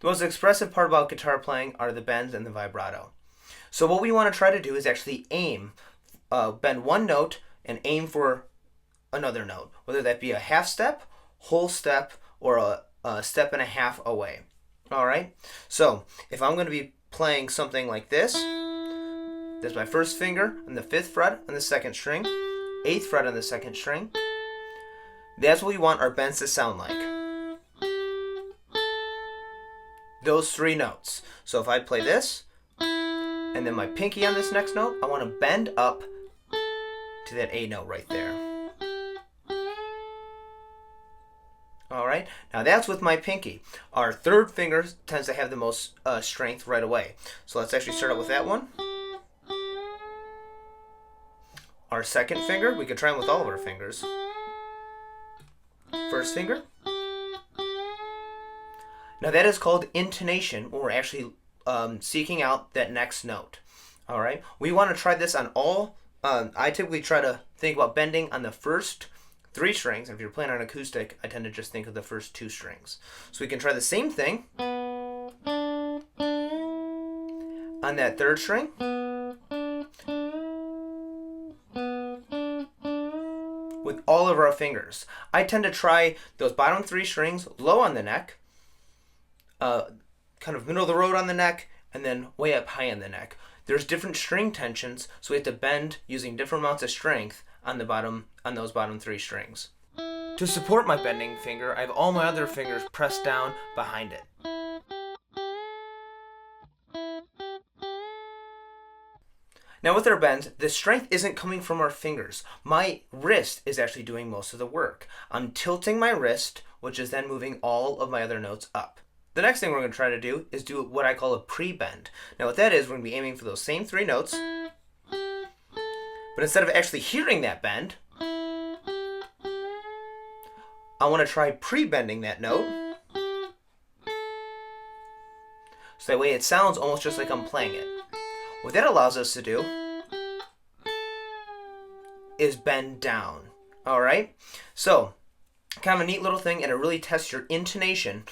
The most expressive part about guitar playing are the bends and the vibrato. So what we want to try to do is actually aim, bend one note and aim for another note, whether that be a half step, whole step, or a step and a half away. All right? So if I'm going to be playing something like this, there's my first finger on the 5th fret on the 2nd string, 8th fret on the 2nd string. That's what we want our bends to sound like. Those 3 notes. So if I play this, and then my pinky on this next note, I want to bend up to that A note right there. Alright, now that's with my pinky. Our 3rd finger tends to have the most strength right away. So let's actually start out with that one. Our 2nd finger, we could try them with all of our fingers. 1st finger. Now that is called intonation, when we're actually seeking out that next note. All right, we want to try this on all. I typically try to think about bending on the first 3 strings. And if you're playing on acoustic, I tend to just think of the first 2 strings. So we can try the same thing on that 3rd string. With all of our fingers. I tend to try those bottom 3 strings low on the neck, kind of middle of the road on the neck, and then way up high on the neck. There's different string tensions, so we have to bend using different amounts of strength on those bottom 3 strings. To support my bending finger, I have all my other fingers pressed down behind it. Now with our bends, the strength isn't coming from our fingers. My wrist is actually doing most of the work. I'm tilting my wrist, which is then moving all of my other notes up. The next thing we're going to try to do is do what I call a pre-bend. Now what that is, we're going to be aiming for those same 3 notes, but instead of actually hearing that bend, I want to try pre-bending that note, so that way it sounds almost just like I'm playing it. What that allows us to do is bend down. All right? So, kind of a neat little thing, and it really tests your intonation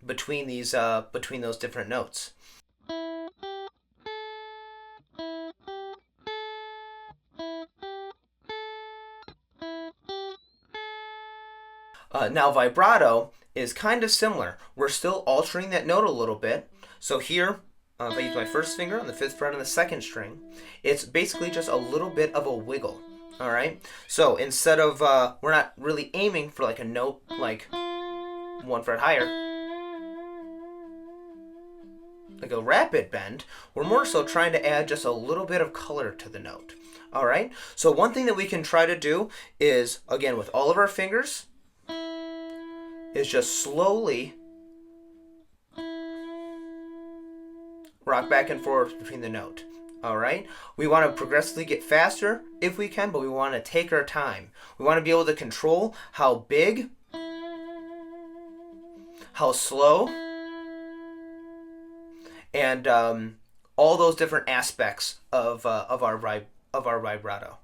between those different notes. Now vibrato is kind of similar. We're still altering that note a little bit. So here, if I use my 1st finger on the 5th fret on the 2nd string, it's basically just a little bit of a wiggle. All right. So instead of we're not really aiming for like a note like 1 fret higher, like a rapid bend, we're more so trying to add just a little bit of color to the note. All right. So one thing that we can try to do is, again, with all of our fingers, is just slowly rock back and forth between the note. All right? We want to progressively get faster if we can, but we want to take our time. We want to be able to control how big, how slow, and all those different aspects of our vibrato.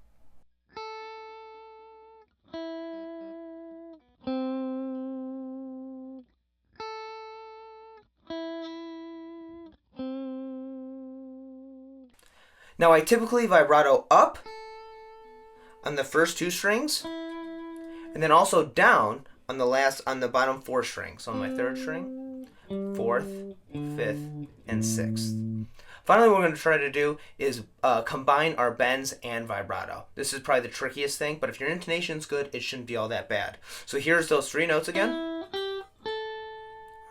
Now I typically vibrato up on the first 2 strings, and then also down on the bottom 4 strings. So on my 3rd string, 4th, 5th, and 6th. Finally, what we're going to try to do is combine our bends and vibrato. This is probably the trickiest thing, but if your intonation's good, it shouldn't be all that bad. So here's those 3 notes again.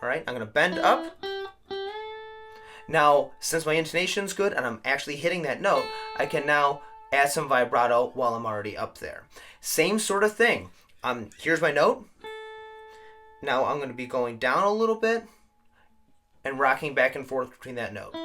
All right, I'm going to bend up. Now, since my intonation's good and I'm actually hitting that note, I can now add some vibrato while I'm already up there. Same sort of thing. Here's my note. Now I'm going to be going down a little bit and rocking back and forth between that note.